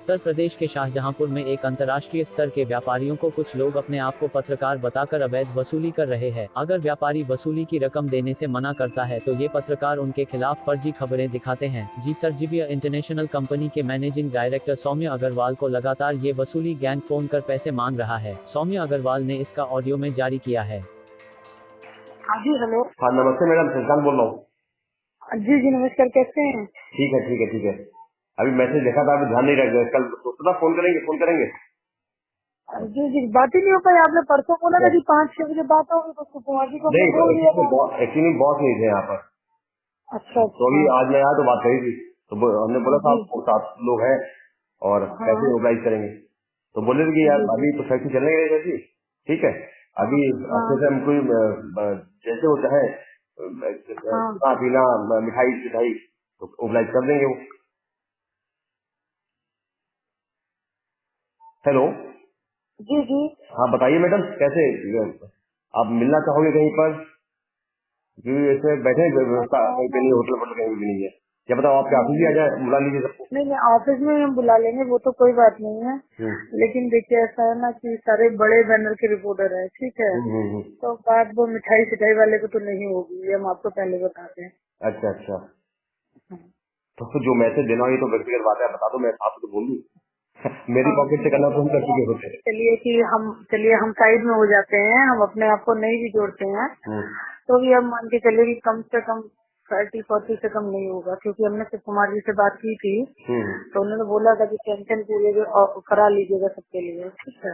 उत्तर प्रदेश के शाहजहांपुर में एक अंतर्राष्ट्रीय स्तर के व्यापारियों को कुछ लोग अपने आप को पत्रकार बताकर अवैध वसूली कर रहे हैं। अगर व्यापारी वसूली की रकम देने से मना करता है तो ये पत्रकार उनके खिलाफ फर्जी खबरें दिखाते हैं। जी सर्जिबिया इंटरनेशनल कंपनी के मैनेजिंग डायरेक्टर सौम्य अग्रवाल को लगातार ये वसूली गैंग फोन कर पैसे मांग रहा है। सौम्य अग्रवाल ने इसका ऑडियो में जारी किया है। हाँ जी, हेलो। हाँ नमस्ते मैडम, शशांक बोल रहा हूँ। जी जी नमस्कार, कैसे हैं? ठीक है ठीक है ठीक है। अभी मैसेज देखा था, अभी ध्यान नहीं रख, कल सोचा था फोन करेंगे। जी जी, बात ही नहीं हो पाई। आपने परसों बोला था कि 5-6 बजे बात होगी, तो कुमार जी को नहीं, बोल दिया था। एक्चुअली बॉस नहीं थे यहाँ पर। अच्छा तो अभी आज मैं आया तो बात कही थी, तो हमने बोला था आपको 7 लोग हैं और कैसे मोबिलाइज करेंगे, तो बोले थे कि यार अभी तो फैक्ट्री चलने गई वैसी, ठीक है अभी अच्छे से हमको जैसे होता है खाना पीना मिठाई तो मोबिलाइज कर देंगे वो। हेलो जी जी। हाँ बताइए मैडम, कैसे आप मिलना चाहोगे कहीं पर? क्योंकि ऐसे बैठे व्यवस्था कहीं पे नहीं, होटल कहीं भी नहीं है। क्या बताओ, आपके ऑफिस भी आ जाए, बुला लीजिए सबको। नहीं, ऑफिस में हम बुला लेंगे, वो तो कोई बात नहीं है। लेकिन देखिए ऐसा है ना कि सारे बड़े बैनर के रिपोर्टर है, ठीक है। तो बात वो मिठाई सिठाई वाले को तो नहीं होगी, ये हम आपको पहले बताते हैं। अच्छा तो जो मैसेज देना हो ये तो व्यक्तिगत बात है, बता दो, मैं आपको तो बोल दूं। मेरी पॉकेट से करना फोन कर चुके होते हैं। चलिए हम साइड में हो जाते हैं, हम अपने आप को नहीं भी जोड़ते हैं। तो भी हम मान के चलिए कि कम से कम 30-40 से कम नहीं होगा, क्योंकि हमने शिव कुमार जी से बात की थी तो उन्होंने बोला था कि टेंशन पूरे करा लीजिएगा सबके लिए, ठीक है।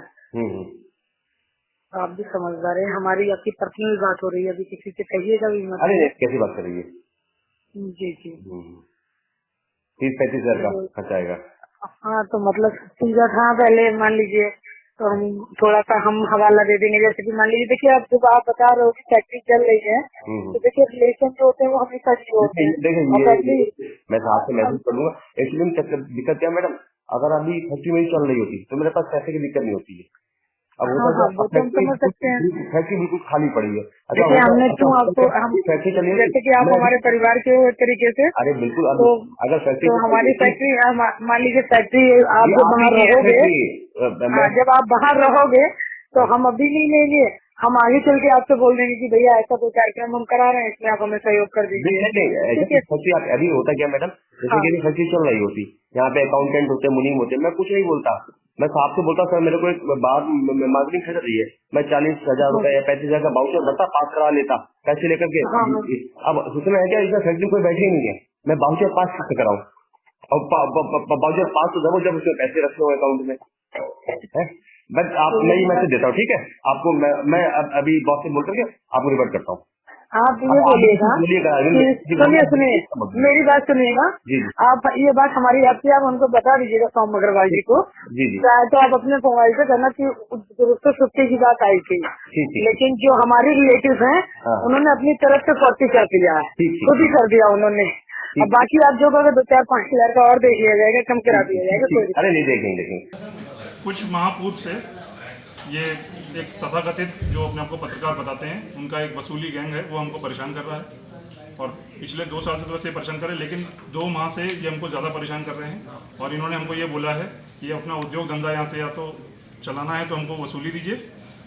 आप भी समझदार हैं, हमारी आपकी पर्सनल बात हो रही है, अभी किसी से कहिएगा भी मत। अरे कैसी बात कर रही है? जी जी। 30-35 हजार का खर्चा आएगा। हाँ, तो मतलब सीधा था पहले, मान लीजिए तो हम थोड़ा सा हम हवाला दे देंगे। जैसे कि मान लीजिए, देखिए आप जब आप बता रहे हो कि फैक्ट्री चल रही है, तो देखिए रिलेशन जो होते हैं वो हमेशा अच्छे होते हैं। देखिए मैं आपसे मैसेज कर दूंगा। एक्चुअली दिक्कत क्या मैडम, अगर अभी फैक्ट्री मेरी चल रही होती तो मेरे पास पैसे की दिक्कत नहीं होती है। अब होता हाँ, वो तो हम समझ सकते हैं। फैक्ट्री बिल्कुल खाली पड़ी है। देखिए हमने क्यों आपको फैक्ट्री चली, जैसे कि आप हमारे परिवार के हो एक तरीके से। अरे बिल्कुल, तो अगर फैक्ट्री तो हमारी फैक्ट्री, मान लीजिए फैक्ट्री आप जब बाहर रहोगे, जब आप बाहर रहोगे तो हम अभी नहीं लेंगे, हम आगे चल के आपसे बोल देंगे कि भैया ऐसा कोई कार्यक्रम हम करा रहे हैं, इसमें आप हमें सहयोग कर दीजिए। फैक्ट्री अभी होता क्या मैडम, जैसे कि फैक्ट्री चल रही होती, यहाँ पे अकाउंटेंट होते, मुनीम होते, मैं कुछ नहीं बोलता, मैं साहब से बोलता सर मेरे को एक बार मार्केटिंग खर्च रही है, मैं 40,000 रुपए या 35,000 का बाउचर बनता, पास करा लेता पैसे लेकर के। अब सोचना है क्या, इसमें फैक्ट्री कोई बैठे ही नहीं है, मैं बाउचर पास कैसे कराऊं? और बाउचर पास तो जब उसमें पैसे रखे हुए अकाउंट में है। बस आप मैं ये मैसेज देता हूँ, ठीक है आपको, मैं अभी बॉस से बोल करके आपको रिवर्ट करता हूँ। आप ये बोलिएगा, सुनिए मेरी बात सुनिएगा। आप ये बात हमारी आपकी आप उनको बता दीजिएगा, सौम्य अग्रवाल जी को। चाहे तो आप अपने मोबाइल से करना कि उसको छुट्टी की बात आई थी, लेकिन जो हमारे रिलेटिव हैं उन्होंने अपनी तरफ से 40 कर दिया है, खुद ही कर दिया उन्होंने। अब बाकी आप जो कहोगे 2-4-5 हजार का और देख लिया जाएगा, कम करा दिया जाएगा। अरे नहीं देखेंगे। कुछ माह पूर्व से ये एक तथाकथित जो अपने आपको पत्रकार बताते हैं, उनका एक वसूली गैंग है, वो हमको परेशान कर रहा है। और पिछले 2 साल से तो वैसे परेशान कर रहे हैं, लेकिन 2 माह से ये हमको ज़्यादा परेशान कर रहे हैं। और इन्होंने हमको ये बोला है कि अपना उद्योग धंधा यहाँ से या तो चलाना है तो हमको वसूली दीजिए,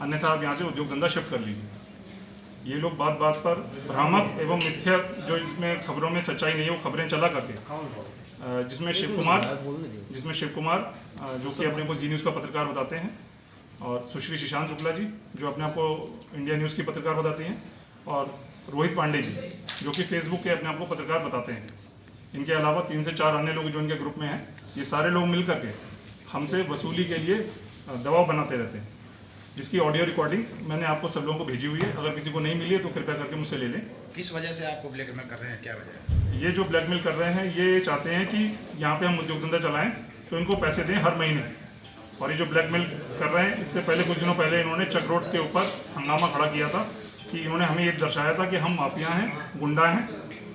अन्यथा आप यहाँ से उद्योग धंधा शिफ्ट कर लीजिए। ये लोग बात बात पर भ्रामक एवं मिथ्या, जो इसमें खबरों में सच्चाई नहीं है, वो खबरें चला करके, जिसमें शिव कुमार जो कि अपने को जी न्यूज़ का पत्रकार बताते हैं, और सुश्री शशांक शुक्ला जी जो अपने आप को इंडिया न्यूज़ की पत्रकार बताती हैं, और रोहित पांडे जी जो कि फेसबुक के अपने आप को पत्रकार बताते हैं। इनके अलावा 3 से 4 अन्य लोग जो इनके ग्रुप में हैं, ये सारे लोग मिल करके हमसे वसूली के लिए दबाव बनाते रहते हैं, जिसकी ऑडियो रिकॉर्डिंग मैंने आपको सब लोगों को भेजी हुई है। अगर किसी को नहीं मिली है तो कृपया करके मुझसे ले लें। किस वजह से आपको ब्लैकमेल कर रहे हैं, क्या वजह है? ये जो ब्लैकमेल कर रहे हैं, ये चाहते हैं कि यहाँ पे हम उद्योग धंधा चलाएं तो इनको पैसे दें हर महीने। और ये जो ब्लैकमेल कर रहे हैं, इससे पहले कुछ दिनों पहले इन्होंने चक रोड के ऊपर हंगामा खड़ा किया था कि इन्होंने हमें ये दर्शाया था कि हम माफिया हैं, गुंडा हैं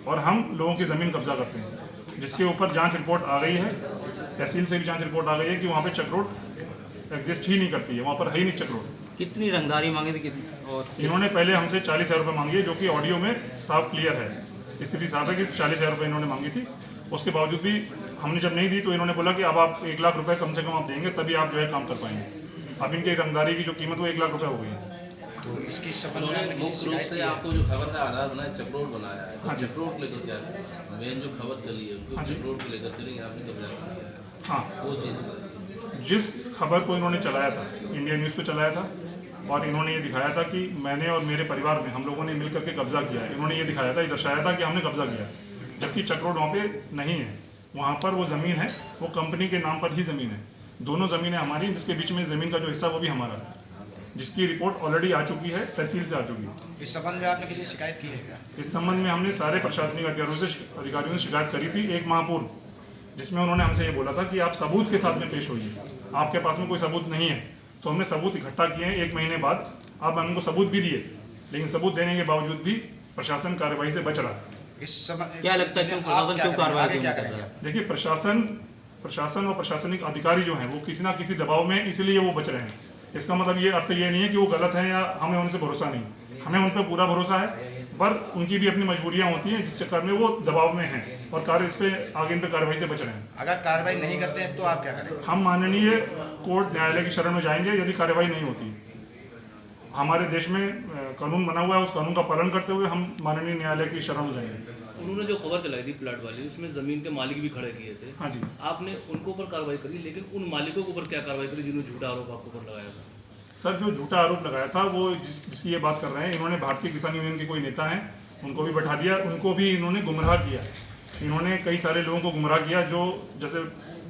और हम लोगों की ज़मीन कब्जा करते हैं, जिसके ऊपर जांच रिपोर्ट आ गई है। तहसील से भी जांच रिपोर्ट आ गई है कि वहाँ पे चक रोड एग्जिस्ट ही नहीं करती है, वहाँ पर है ही नहीं चक रोड। कितनी रंगदारी मांगी थी कितनी? और इन्होंने पहले हमसे 40,000 रुपये मांगी है, जो कि ऑडियो में साफ क्लियर है, स्थिति साफ है कि 40,000 रुपये इन्होंने मांगी थी। उसके बावजूद भी हमने जब नहीं दी तो इन्होंने बोला कि अब आप 1 लाख रुपए कम से कम आप देंगे तभी आप जो है काम कर पाएंगे। अब इनकी रंगदारी की जो कीमत वो 1 लाख रुपए हो गई है। तो इसकी संबंध में उन्होंने आपने मुख्य किसी रूप शिकायत से की है? आपको जो खबर का आधार बनाया चक्रोट बनाया है, तो हाँ जी। चक्रोट लेकर क्या मेन जो खबर चली है हाँ जी। चक्रोट को लेकर चली आपने कब्जा किया, हाँ, वो चीज़ जिस खबर को इन्होंने चलाया था, इंडिया न्यूज़ पे चलाया था और इन्होंने ये दिखाया था कि मैंने और मेरे परिवार में हम लोगों ने मिल करके कब्जा किया है। इन्होंने ये दिखाया था, ये दर्शाया था कि हमने कब्जा किया है, जबकि चक्रोट वहाँ पे नहीं है। वहाँ पर वो ज़मीन है, वो कंपनी के नाम पर ही ज़मीन है। दोनों ज़मीनें हमारी, जिसके बीच में ज़मीन का जो हिस्सा वो भी हमारा है, जिसकी रिपोर्ट ऑलरेडी आ चुकी है, तहसील से आ चुकी है। इस संबंध में आपने किसी से शिकायत की है क्या? इस संबंध में हमने सारे प्रशासनिक अधिकारियों से शिकायत करी थी 1 माह पूर्व, जिसमें उन्होंने हमसे ये बोला था कि आप सबूत के साथ में पेश होइए। आपके पास में कोई सबूत नहीं है, तो हमने सबूत इकट्ठा किए हैं 1 महीने बाद। अब हमको सबूत भी दिए, लेकिन सबूत देने के बावजूद भी प्रशासन कार्रवाई से बच रहा है। इस संबंध क्या लगता है क्यों आप प्रशासन क्या क्यों करेंगे? कार्रवाई आगे क्या क्यों करेंगे? कर रहा है? देखिए, प्रशासन और प्रशासनिक अधिकारी जो हैं वो किसी ना किसी दबाव में, इसलिए वो बच रहे हैं। इसका मतलब ये अर्थ ये नहीं है कि वो गलत है या हमें उनसे भरोसा नहीं। हमें उन पर पूरा भरोसा है, पर उनकी भी अपनी मजबूरियां होती हैं, जिस चक्कर में वो दबाव में हैं और कार्य इस पे आगे इन पे कार्रवाई से बच रहे हैं। अगर कार्रवाई नहीं करते हैं तो आप क्या करेंगे? हम माननीय कोर्ट न्यायालय की शरण में जाएंगे यदि कार्रवाई नहीं होती। हमारे देश में कानून बना हुआ है, उस कानून का पालन करते हुए हम माननीय न्यायालय की शरण में जाएंगे। उन्होंने जो खबर चलाई थी प्लाट वाली, उसमें जमीन के मालिक भी खड़े किए थे। हाँ जी। आपने उनको ऊपर कार्रवाई करी, लेकिन उन मालिकों के ऊपर क्या कार्रवाई करी जिन्होंने झूठा आरोप आपके ऊपर लगाया था? सर, जो झूठा आरोप लगाया था वो जिसकी ये बात कर रहे हैं, इन्होंने भारतीय किसान यूनियन के कोई नेता हैं, उनको भी बैठा दिया, उनको भी इन्होंने गुमराह किया। इन्होंने कई सारे लोगों को गुमराह किया, जो जैसे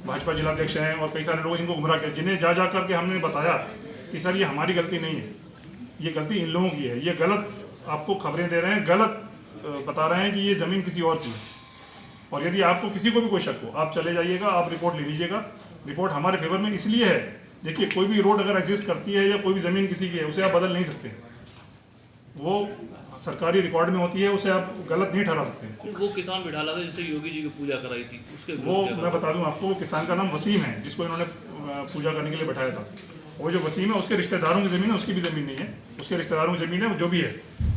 भाजपा जिलाध्यक्ष हैं और कई सारे लोग इनको गुमराह किया, जिन्हें जा करके हमने बताया कि सर ये हमारी गलती नहीं है, ये गलती इन लोगों की है, ये गलत आपको खबरें दे रहे हैं, गलत बता रहे हैं कि ये ज़मीन किसी और की है। और यदि आपको किसी को भी कोई शक हो, आप चले जाइएगा, आप रिपोर्ट ले लीजिएगा। रिपोर्ट हमारे फेवर में इसलिए है, देखिए कोई भी रोड अगर एग्जिस्ट करती है या कोई भी ज़मीन किसी की है, उसे आप बदल नहीं सकते। वो सरकारी रिकॉर्ड में होती है, उसे आप गलत नहीं ठहरा सकते। वो किसान बिठा ला था जिससे योगी जी की पूजा कराई थी, उसके वो मैं बता दूं आपको, वो किसान का नाम वसीम है, जिसको इन्होंने पूजा करने के लिए बैठाया था। वो जो वसीम है, उसके रिश्तेदारों की ज़मीन है, उसकी भी ज़मीन नहीं है, उसके रिश्तेदारों की ज़मीन है, जो भी है,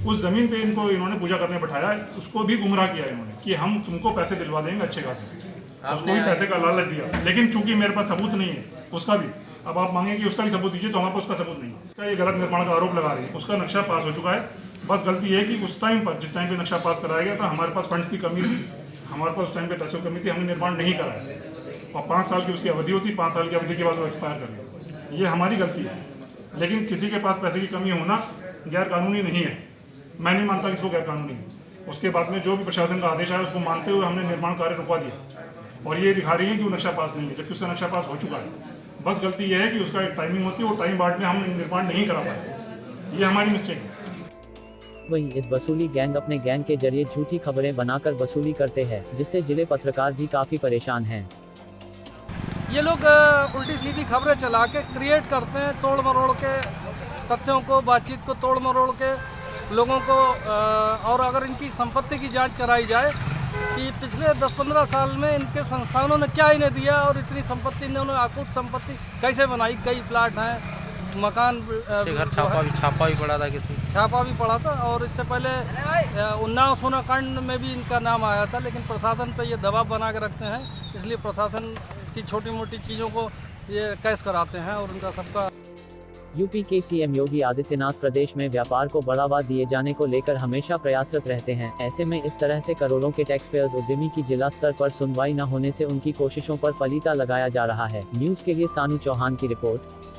उस ज़मीन पे इनको इन्होंने पूजा करने बैठाया। उसको भी गुमराह किया इन्होंने कि हम तुमको पैसे दिलवा देंगे अच्छे खासे, उसको भी पैसे का लालच दिया। लेकिन चूंकि मेरे पास सबूत नहीं है उसका भी, अब आप मांगे कि उसका भी सबूत दीजिए, तो हमारे पास उसका सबूत नहीं है। उसका ये गलत निर्माण का आरोप लगा रही है। उसका नक्शा पास हो चुका है, बस गलती है कि उस टाइम पर, जिस टाइम पे नक्शा पास कराया गया था, हमारे पास फंड्स की कमी थी, हमारे पास उस टाइम पे पैसों की कमी थी, हमने निर्माण नहीं कराया। और 5 साल की उसकी अवधि होती, 5 साल की अवधि के बाद वो एक्सपायर कर गया। ये हमारी गलती है, लेकिन किसी के पास पैसे की कमी होना गैर कानूनी नहीं है। मैं नहीं मानता कि इसको गैर कानूनी है। उसके बाद में जो भी प्रशासन का आदेश आया, उसको मानते हुए हमने निर्माण कार्य रुकवा दिया। और ये दिखा रही है कि वो नक्शा पास नहीं है, जबकि उसका नक्शा पास हो चुका है। बस गलती यह है कि उसका एक टाइमिंग होती है, वो टाइम बाट में हम निर्माण नहीं करा पाए। ये हमारी मिस्टेक है। वहीं इस वसूली गैंग अपने गैंग के जरिए झूठी खबरें बनाकर वसूली करते हैं, जिससे जिले पत्रकार भी काफी परेशान हैं। ये लोग उल्टी सीधी खबरें चला के क्रिएट करते हैं, तोड़ मरोड़ के तथ्यों को, बातचीत को तोड़ मरोड़ के लोगों को। और अगर इनकी संपत्ति की जांच कराई जाए कि पिछले 10-15 साल में इनके संस्थानों ने क्या इन्हें दिया और इतनी संपत्ति इन्होंने आकुत संपत्ति कैसे बनाई। कई प्लाट हैं, मकान, घर छापा भी पड़ा था, किसी छापा भी पड़ा था। और इससे पहले उन्नाव सोना कांड में भी इनका नाम आया था, लेकिन प्रशासन पे ये दबाव बना के रखते हैं, इसलिए प्रशासन की छोटी मोटी चीज़ों को ये कैश कराते हैं और उनका सबका। यूपी के सीएम योगी आदित्यनाथ प्रदेश में व्यापार को बढ़ावा दिए जाने को लेकर हमेशा प्रयासरत रहते हैं। ऐसे में इस तरह से करोड़ों के टैक्स पेयर्स उद्यमी की जिला स्तर पर सुनवाई न होने से उनकी कोशिशों पर पलीता लगाया जा रहा है। न्यूज़ के लिए सानू चौहान की रिपोर्ट।